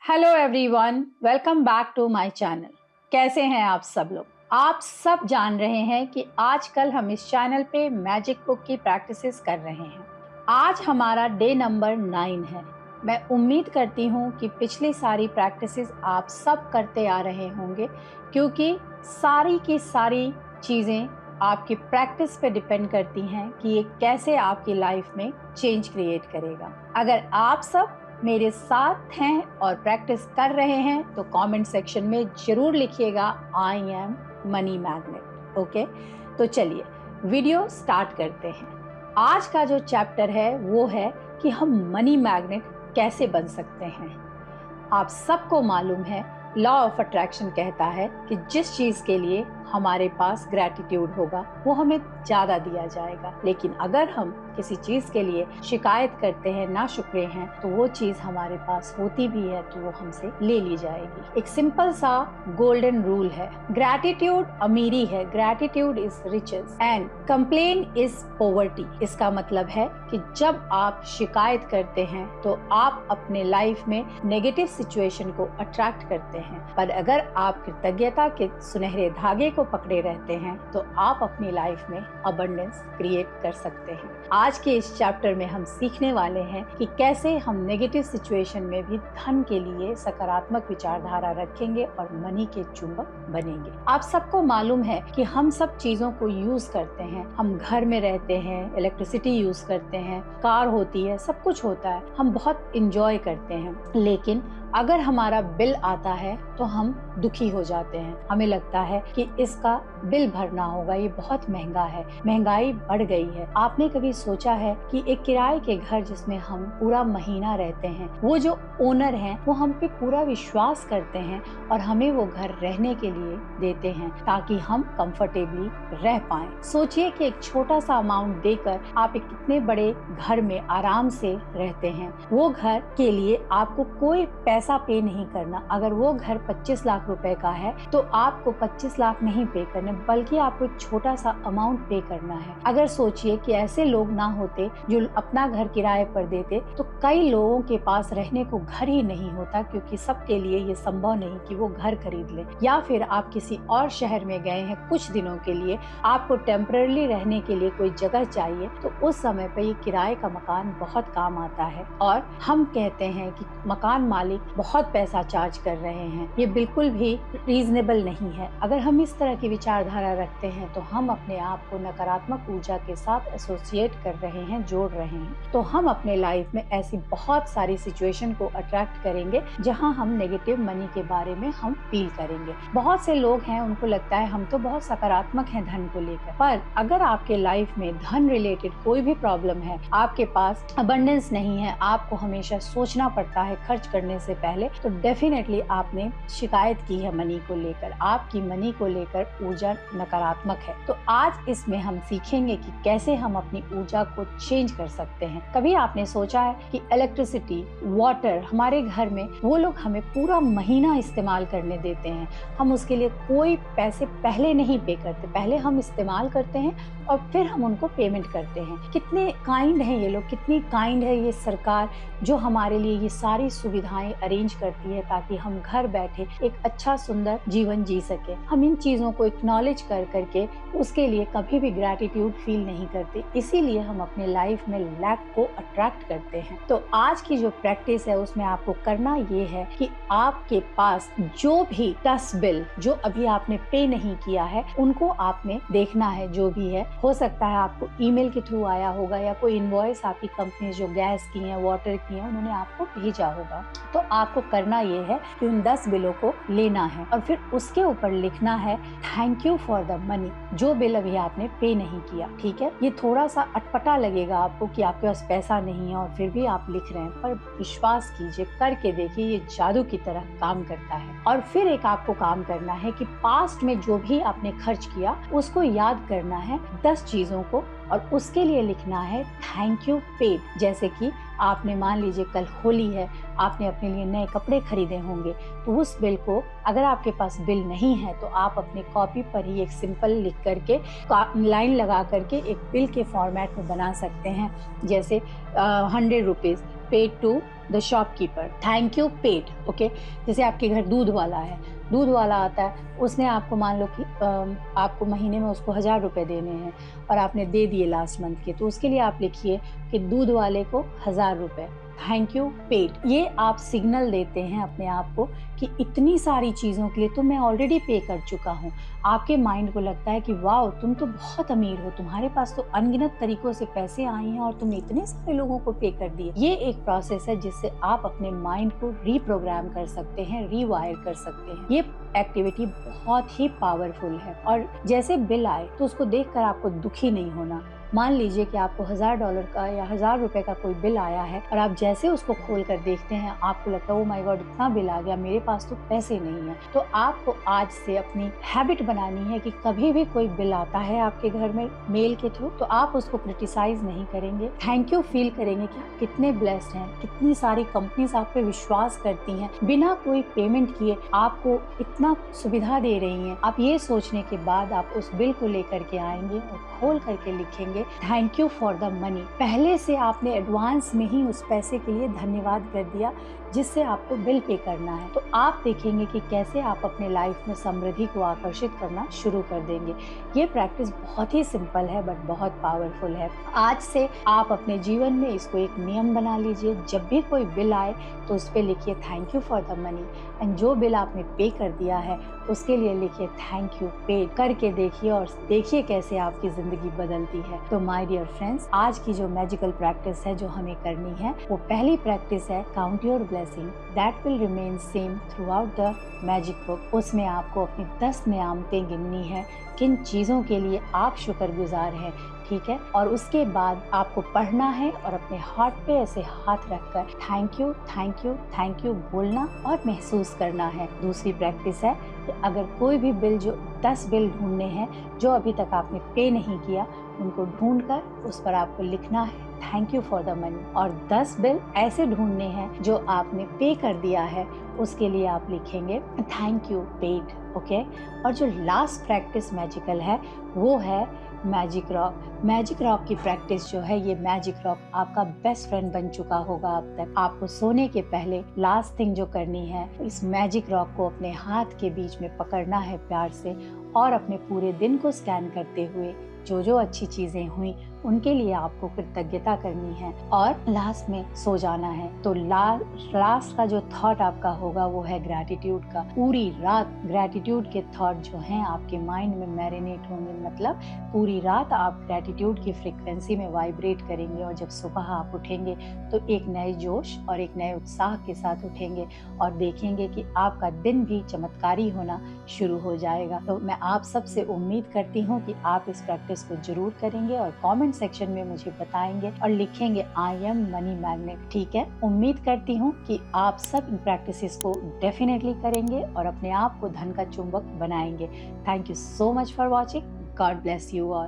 Hello everyone, welcome back to my channel. कैसे हैं आप सब लोग? आप सब जान रहे हैं कि आजकल हम इस चैनल पे मैजिक बुक की प्रैक्टिसेस कर रहे हैं। आज हमारा डे नंबर 9 है। मैं उम्मीद करती हूँ कि पिछली सारी प्रैक्टिसेस आप सब करते आ रहे होंगे, क्योंकि सारी की सारी चीज़ें आपकी प्रैक्टिस पे डिपेंड करती हैं कि ये कैसे आपकी लाइफ में चेंज क्रिएट करेगा। अगर आप सब मेरे साथ हैं और प्रैक्टिस कर रहे हैं तो कमेंट सेक्शन में जरूर लिखिएगा I am money magnet. Okay, तो चलिए वीडियो स्टार्ट करते हैं। आज का जो चैप्टर है वो है कि हम मनी मैग्नेट कैसे बन सकते हैं। आप सबको मालूम है, लॉ ऑफ अट्रैक्शन कहता है कि जिस चीज के लिए हमारे पास ग्रैटिट्यूड होगा वो हमें ज्यादा दिया जाएगा, लेकिन अगर हम किसी चीज के लिए शिकायत करते हैं, ना शुक्रे हैं, तो वो चीज हमारे पास होती भी है तो वो हमसे ले ली जाएगी। एक सिंपल सा गोल्डन रूल है, ग्रैटिट्यूड अमीरी है, gratitude is riches and complain is poverty. इसका मतलब है कि जब आप शिकायत करते हैं तो आप अपने लाइफ में नेगेटिव सिचुएशन को अट्रैक्ट करते हैं, पर अगर आप कृतज्ञता के सुनहरे धागे को पकड़े रहते हैं तो आप अपनी लाइफ में अबंडेंस क्रिएट कर सकते हैं। आज के इस चैप्टर में हम सीखने वाले हैं कि कैसे हम नेगेटिव सिचुएशन में भी धन के लिए सकारात्मक विचारधारा रखेंगे और मनी के चुंबक बनेंगे। आप सबको मालूम है कि हम सब चीजों को यूज करते हैं। हम घर में रहते हैं, इलेक्ट्रिसिटी यूज करते हैं, कार होती है, सब कुछ होता है, हम बहुत इंजॉय करते हैं। लेकिन अगर हमारा बिल आता है तो हम दुखी हो जाते हैं। हमें लगता है कि इसका बिल भरना होगा, ये बहुत महंगा है, महंगाई बढ़ गई है। आपने कभी सोचा है कि एक किराए के घर जिसमें हम पूरा महीना रहते हैं, वो जो ओनर हैं वो हम पे पूरा विश्वास करते हैं और हमें वो घर रहने के लिए देते हैं ताकि हम कंफर्टेबली रह पाएं। सोचिए कि एक छोटा सा अमाउंट देकर आप एक कितने बड़े घर में आराम से रहते हैं। वो घर के लिए आपको कोई पैसा पे नहीं करना। अगर वो घर 25 लाख रुपए का है तो आपको 25 लाख नहीं पे करने, बल्कि आपको एक छोटा सा अमाउंट पे करना है। अगर सोचिए कि ऐसे लोग ना होते जो अपना घर किराए पर देते तो कई लोगों के पास रहने को घर ही नहीं होता, क्योंकि सबके लिए ये संभव नहीं कि वो घर खरीद ले। या फिर आप किसी और शहर में गए हैं कुछ दिनों के लिए, आपको टेम्पररी रहने के लिए कोई जगह चाहिए, तो उस समय पर ये किराए का मकान बहुत काम आता है। और हम कहते हैं कि मकान मालिक बहुत पैसा चार्ज कर रहे हैं, ये बिल्कुल भी रीजनेबल नहीं है। अगर हम इस तरह की विचारधारा रखते हैं तो हम अपने आप को नकारात्मक ऊर्जा के साथ एसोसिएट कर रहे हैं, जोड़ रहे हैं। तो हम अपने लाइफ में ऐसी बहुत सारी सिचुएशन को अट्रैक्ट करेंगे जहां हम नेगेटिव मनी के बारे में हम फील करेंगे। बहुत से लोग हैं, उनको लगता है हम तो बहुत सकारात्मक हैं धन को लेकर, पर अगर आपके लाइफ में धन रिलेटेड कोई भी प्रॉब्लम है, आपके पास अबंडेंस नहीं है, आपको हमेशा सोचना पड़ता है खर्च करने से पहले, तो डेफिनेटली आपने शिकायत की है मनी को लेकर, आपकी मनी को लेकर ऊर्जा नकारात्मक है। तो आज इसमें हम सीखेंगे कि कैसे हम अपनी ऊर्जा को चेंज कर सकते हैं। कभी आपने सोचा है कि इलेक्ट्रिसिटी, वाटर हमारे घर में वो लोग हमें पूरा महीना इस्तेमाल करने देते हैं, हम उसके लिए कोई पैसे पहले नहीं पे करते, पहले हम इस्तेमाल करते हैं और फिर हम उनको पेमेंट करते हैं। कितने काइंड हैं ये लोग, कितनी काइंड है ये सरकार जो हमारे लिए ये सारी सुविधाएं अरेंज करती है ताकि हम घर बैठे एक अच्छा सुंदर जीवन जी सके। हम इन चीजों को एक्नॉलेज कर करके उसके लिए कभी भी ग्रैटिट्यूड फील नहीं करते, इसीलिए हम अपने लाइफ में लैक को अट्रैक्ट करते हैं। तो आज की जो प्रैक्टिस है उसमें आपको करना ये है कि आपके पास जो भी 10 बिल जो अभी आपने पे नहीं किया है उनको आपने देखना है। जो भी है, हो सकता है आपको ईमेल के थ्रू आया होगा या कोई इनवॉइस आपकी कंपनी जो गैस की है, वाटर की है, उन्होंने आपको भेजा होगा। तो आपको करना ये है कि उन 10 बिलों को लेना है और फिर उसके ऊपर लिखना है thank you for the money, जो बिल अभी आपने पे नहीं किया। ठीक है, ये थोड़ा सा अटपटा लगेगा आपको कि आपके पास पैसा नहीं है और फिर भी आप लिख रहे हैं, पर विश्वास कीजिए, करके देखिए, ये जादू की तरह काम करता है। और फिर एक आपको काम करना है कि पास्ट में जो भी आपने खर्च किया उसको याद करना है, 10 चीजों को, और उसके लिए लिखना है थैंक यू पेड। जैसे कि आपने मान लीजिए कल होली है, आपने अपने लिए नए कपड़े खरीदे होंगे, तो उस बिल को, अगर आपके पास बिल नहीं है तो आप अपने कॉपी पर ही एक सिंपल लिख करके लाइन लगा करके एक बिल के फॉर्मेट में बना सकते हैं। जैसे 100 rupees paid to the shopkeeper, thank you paid, okay. जैसे आपके घर दूध वाला है, दूध वाला आता है, उसने आपको मान लो कि आपको महीने में उसको 1000 रुपये देने हैं और आपने दे दिए लास्ट मंथ के, तो उसके लिए आप लिखिए कि दूध वाले को 1000 रुपये, थैंक यू पेड। ये आप सिग्नल देते हैं अपने आप को कि इतनी सारी चीज़ों के लिए तो मैं ऑलरेडी पे कर चुका हूँ। आपके माइंड को लगता है कि वाओ, तुम तो बहुत अमीर हो, तुम्हारे पास तो अनगिनत तरीकों से पैसे आए हैं और तुमने इतने सारे लोगों को पे कर दिए। ये एक प्रोसेस है जिससे आप अपने माइंड को रीप्रोग्राम कर सकते हैं, रीवायर कर सकते हैं। ये एक्टिविटी बहुत ही पावरफुल है। और जैसे बिल आए तो उसको देखकर आपको दुखी नहीं होना। मान लीजिए कि आपको $1000 का या 1000 रुपए का कोई बिल आया है और आप जैसे उसको खोल कर देखते हैं, आपको लगता है ओ माय गॉड, इतना बिल आ गया, मेरे पास तो पैसे नहीं है। तो आपको आज से अपनी हैबिट बनानी है कि कभी भी कोई बिल आता है आपके घर में मेल के थ्रू, तो आप उसको क्रिटिसाइज नहीं करेंगे, थैंक यू फील करेंगे कि आप कितने ब्लेस्ड हैं, कितनी सारी कंपनीज आप पे विश्वास करती हैं, बिना कोई पेमेंट किए आपको इतना सुविधा दे रही हैं। आप ये सोचने के बाद आप उस बिल को लेकर के आएंगे और खोल करके लिखेंगे thank you for the money. पहले से आपने एडवांस में ही उस पैसे के लिए धन्यवाद कर दिया जिससे आपको बिल पे करना है। तो आप देखेंगे कि कैसे आप अपने लाइफ में समृद्धि को आकर्षित करना शुरू कर देंगे। ये प्रैक्टिस बहुत ही सिंपल है बट बहुत पावरफुल है। आज से आप अपने जीवन में इसको एक नियम बना लीजिए। जब भी कोई बिल आए तो उस पर लिखिए thank you for the money, and जो बिल आपने पे कर दिया है उसके लिए लिखिए थैंक यू पेड। करके देखिए और देखिए कैसे आपकी जिंदगी बदलती है। तो माय डियर फ्रेंड्स, आज की जो मैजिकल प्रैक्टिस है जो हमें करनी है, वो पहली प्रैक्टिस है count your blessing that will remain same through out the magic book. उसमें आपको अपनी 10 नियामतें गिननी है, किन चीज़ों के लिए आप शुक्रगुजार हैं, ठीक है। और उसके बाद आपको पढ़ना है और अपने हार्ट पे ऐसे हाथ रखकर thank you thank you thank you बोलना और महसूस करना है। दूसरी प्रैक्टिस है कि अगर कोई भी बिल, जो 10 बिल ढूंढने हैं जो अभी तक आपने पे नहीं किया, उनको ढूंढकर उस पर आपको लिखना है thank you for the money. और 10 बिल ऐसे ढूंढने हैं जो आपने पे कर दिया है, उसके लिए आप लिखेंगे थैंक यू पेड, ओके। और जो लास्ट प्रैक्टिस मैजिकल है वो है मैजिक रॉक। मैजिक रॉक की प्रैक्टिस जो है, ये मैजिक रॉक आपका बेस्ट फ्रेंड बन चुका होगा अब तक। आपको सोने के पहले लास्ट थिंग जो करनी है, इस मैजिक रॉक को अपने हाथ के बीच में पकड़ना है प्यार से और अपने पूरे दिन को स्कैन करते हुए जो जो अच्छी चीजें हुई उनके लिए आपको कृतज्ञता करनी है और लास्ट में सो जाना है। तो लास्ट का जो थॉट आपका होगा वो है ग्रैटिट्यूड का। पूरी रात ग्रैटिट्यूड के थॉट जो हैं आपके माइंड में मैरिनेट होंगे, मतलब पूरी रात आप ग्रैटिट्यूड की फ्रीक्वेंसी में वाइब्रेट करेंगे और जब सुबह आप उठेंगे तो एक नए जोश और एक नए उत्साह के साथ उठेंगे और देखेंगे कि आपका दिन भी चमत्कारी होना शुरू हो जाएगा। तो मैं आप सबसे उम्मीद करती हूँ कि आप इस प्रैक्टिस को जरूर करेंगे और कमेंट सेक्शन में मुझे बताएंगे और लिखेंगे आई एम मनी मैग्नेट, ठीक है। उम्मीद करती हूँ कि आप सब इन प्रैक्टिसेस को डेफिनेटली करेंगे और अपने आप को धन का चुंबक बनाएंगे। Thank you so much for watching. God bless you all.